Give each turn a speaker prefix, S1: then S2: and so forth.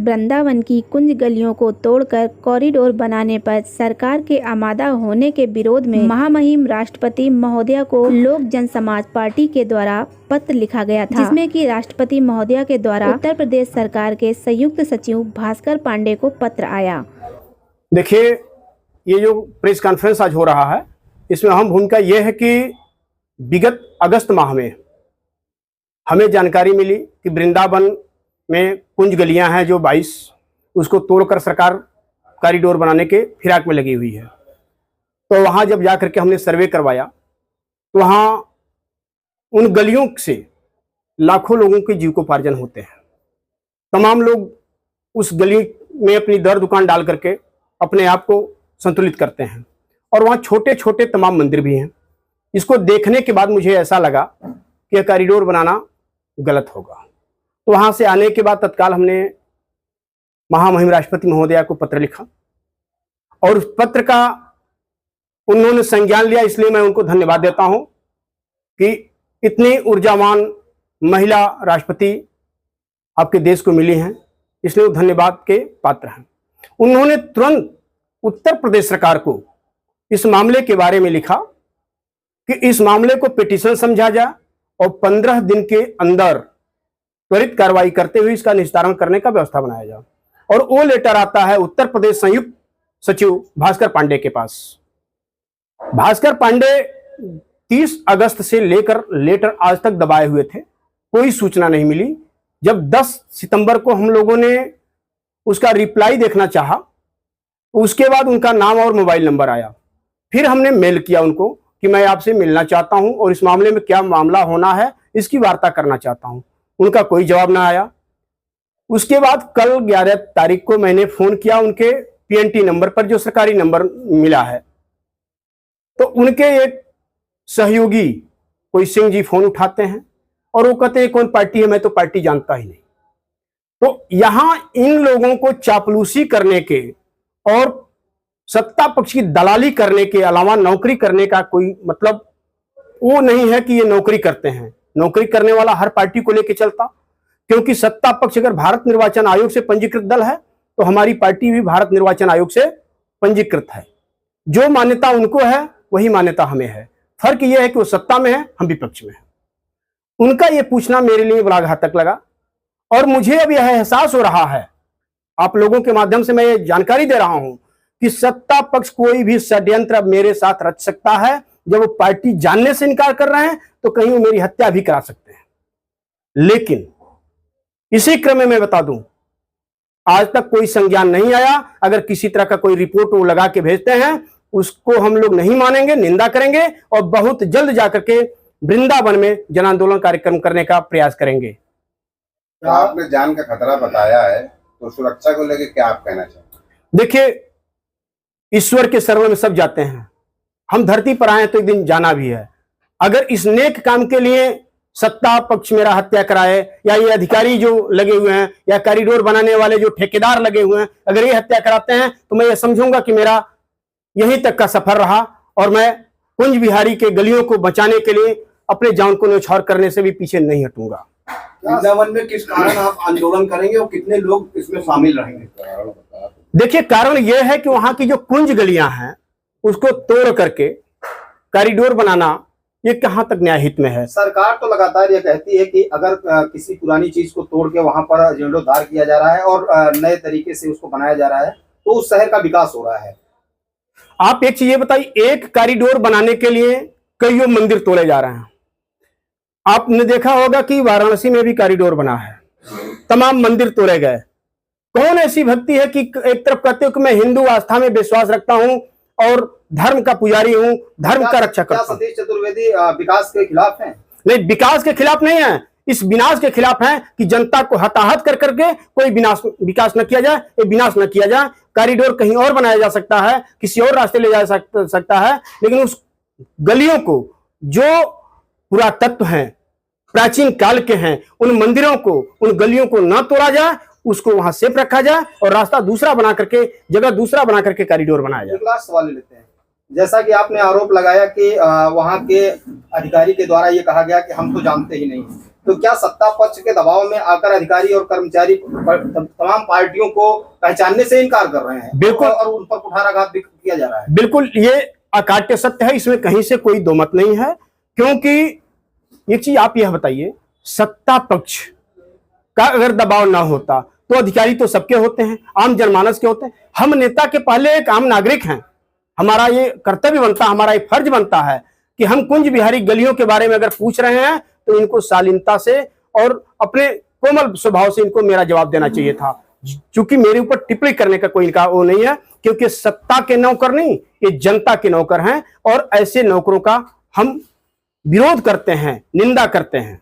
S1: वृंदावन की कुंज गलियों को तोड़कर कॉरिडोर बनाने पर सरकार के आमादा होने के विरोध में महामहिम राष्ट्रपति महोदया को लोक जनसमाज पार्टी के द्वारा पत्र लिखा गया था, जिसमें कि राष्ट्रपति महोदया के द्वारा उत्तर प्रदेश सरकार के संयुक्त सचिव भास्कर पांडे को पत्र आया।
S2: देखिए, ये जो प्रेस कॉन्फ्रेंस आज हो रहा है, इसमें अहम भूमिका ये है कि विगत अगस्त माह में हमें जानकारी मिली कि वृंदावन में कुंज गलियां हैं जो 22, उसको तोड़कर सरकार कॉरिडोर बनाने के फिराक में लगी हुई है। तो वहाँ जब जा करके हमने सर्वे करवाया तो वहाँ उन गलियों से लाखों लोगों के जीविकोपार्जन होते हैं। तमाम लोग उस गली में अपनी दर दुकान डाल करके अपने आप को संतुलित करते हैं और वहाँ छोटे छोटे तमाम मंदिर भी हैं। इसको देखने के बाद मुझे ऐसा लगा कि यह कॉरिडोर बनाना गलत होगा। तो वहाँ से आने के बाद तत्काल हमने महामहिम राष्ट्रपति महोदया को पत्र लिखा और उस पत्र का उन्होंने संज्ञान लिया, इसलिए मैं उनको धन्यवाद देता हूँ कि इतनी ऊर्जावान महिला राष्ट्रपति आपके देश को मिली हैं, इसलिए वो धन्यवाद के पात्र हैं। उन्होंने तुरंत उत्तर प्रदेश सरकार को इस मामले के बारे में लिखा कि इस मामले को पिटीशन समझा जाए और 15 दिन के अंदर त्वरित कार्रवाई करते हुए इसका निस्तारण करने का व्यवस्था बनाया जाए। और वो लेटर आता है उत्तर प्रदेश संयुक्त सचिव भास्कर पांडे के पास। भास्कर पांडे 30 अगस्त से लेकर लेटर आज तक दबाए हुए थे, कोई सूचना नहीं मिली। जब 10 सितंबर को हम लोगों ने उसका रिप्लाई देखना चाहा, उसके बाद उनका नाम और मोबाइल नंबर आया। फिर हमने मेल किया उनको कि मैं आपसे मिलना चाहता हूं और इस मामले में क्या मामला होना है इसकी वार्ता करना चाहता हूं। उनका कोई जवाब ना आया। उसके बाद कल 11 तारीख को मैंने फोन किया उनके PNT नंबर पर, जो सरकारी नंबर मिला है। तो उनके एक सहयोगी कोई सिंह जी फोन उठाते हैं और वो कहते हैं कौन पार्टी है, मैं तो पार्टी जानता ही नहीं। तो यहां इन लोगों को चापलूसी करने के और सत्ता पक्ष की दलाली करने के अलावा नौकरी करने का कोई मतलब वो नहीं है कि ये नौकरी करते हैं। नौकरी करने वाला हर पार्टी को लेकर चलता, क्योंकि सत्ता पक्ष अगर भारत निर्वाचन आयोग से पंजीकृत दल है तो हमारी पार्टी भी भारत निर्वाचन आयोग से पंजीकृत है। जो मान्यता उनको है वही मान्यता हमें है। फर्क यह है कि वो सत्ता में है, हम विपक्ष में है। उनका यह पूछना मेरे लिए बड़ा घातक लगा और मुझे अब यह एहसास हो रहा है, आप लोगों के माध्यम से मैं ये जानकारी दे रहा हूं कि सत्ता पक्ष कोई भी षड्यंत्र मेरे साथ रच सकता है। जब वो पार्टी जानने से इनकार कर रहे हैं तो कहीं वो मेरी हत्या भी करा सकते हैं। लेकिन इसी क्रम में मैं बता दूं, आज तक कोई संज्ञान नहीं आया। अगर किसी तरह का कोई रिपोर्ट वो लगा के भेजते हैं उसको हम लोग नहीं मानेंगे, निंदा करेंगे और बहुत जल्द जाकर के वृंदावन में जन आंदोलन कार्यक्रम करने का प्रयास करेंगे।
S3: तो आपने जान का खतरा बताया है, तो सुरक्षा को लेकर क्या आप कहना चाहते हैं?
S2: देखिए, ईश्वर के शरण में सब जाते हैं। हम धरती पर आए तो एक दिन जाना भी है। अगर इस नेक काम के लिए सत्ता पक्ष मेरा हत्या कराए या ये अधिकारी जो लगे हुए हैं या कॉरिडोर बनाने वाले जो ठेकेदार लगे हुए हैं, अगर ये हत्या कराते हैं तो मैं ये समझूंगा कि मेरा यहीं तक का सफर रहा और मैं कुंज बिहारी के गलियों को बचाने के लिए अपने जान को न्यौछावर करने से भी पीछे नहीं हटूंगा।
S3: वृंदावन में किस कारण आप आंदोलन करेंगे और कितने लोग इसमें शामिल रहेंगे?
S2: देखिए, कारण यह है कि वहां की जो कुंज गलियां हैं उसको तोड़ करके कॉरिडोर बनाना ये कहां तक न्याय हित में है।
S3: सरकार तो लगातार ये कहती है कि अगर किसी पुरानी चीज को तोड़ के वहां पर जीर्णोद्धार किया जा रहा है और नए तरीके से उसको बनाया जा रहा है तो उस शहर का विकास हो रहा है।
S2: आप एक चीज ये बताइए, एक कॉरिडोर बनाने के लिए कईयों मंदिर तोड़े जा रहे हैं। आपने देखा होगा कि वाराणसी में भी कॉरिडोर बना है, तमाम मंदिर तोड़े गए। कौन ऐसी भक्ति है कि एक तरफ कहते हो कि मैं हिंदू आस्था में विश्वास रखता हूं और धर्म का पुजारी हूं, धर्म का रक्षा करता हूं।
S3: सतीश चतुर्वेदी विकास के खिलाफ हैं?
S2: नहीं, विकास के खिलाफ नहीं है, इस विनाश के खिलाफ है कि जनता को हताहत कर करके कोई विकास न किया जाए, ये विनाश न किया जाए। कॉरिडोर कहीं और बनाया जा सकता है, किसी और रास्ते ले जा सकता है, लेकिन उस गलियों को जो पुरातत्व हैं, प्राचीन काल के हैं, उन मंदिरों को, उन गलियों को न तोड़ा जाए, उसको वहां सेफ रखा जाए और रास्ता दूसरा बना करके, जगह दूसरा बना करके कॉरिडोर बनाया जाए।
S3: एक लास्ट सवाल लेते हैं। जैसा कि आपने आरोप लगाया कि वहां के अधिकारी के द्वारा ये कहा गया कि हम तो जानते ही नहीं, तो क्या सत्ता पक्ष के दबाव में आकर अधिकारी और कर्मचारी तमाम पार्टियों को पहचानने से इनकार कर रहे हैं?
S2: बिल्कुल।
S3: और उन पर कुठाराघात भी किया जा रहा है।
S2: बिल्कुल, ये अकाट्य सत्य है, इसमें कहीं से कोई दो मत नहीं है। क्योंकि एक चीज आप यह बताइए, सत्ता पक्ष का अगर दबाव ना होता तो अधिकारी तो सबके होते हैं, आम जनमानस के होते हैं। हम नेता के पहले एक आम नागरिक हैं। हमारा ये कर्तव्य बनता है, हमारा ये फर्ज बनता है कि हम कुंज बिहारी गलियों के बारे में अगर पूछ रहे हैं तो इनको शालीनता से और अपने कोमल स्वभाव से इनको मेरा जवाब देना चाहिए था। चूंकि मेरे ऊपर टिप्पणी करने का कोई इनका वो नहीं है, क्योंकि सत्ता के नौकर नहीं, ये जनता के नौकर हैं और ऐसे नौकरों का हम विरोध करते हैं, निंदा करते हैं।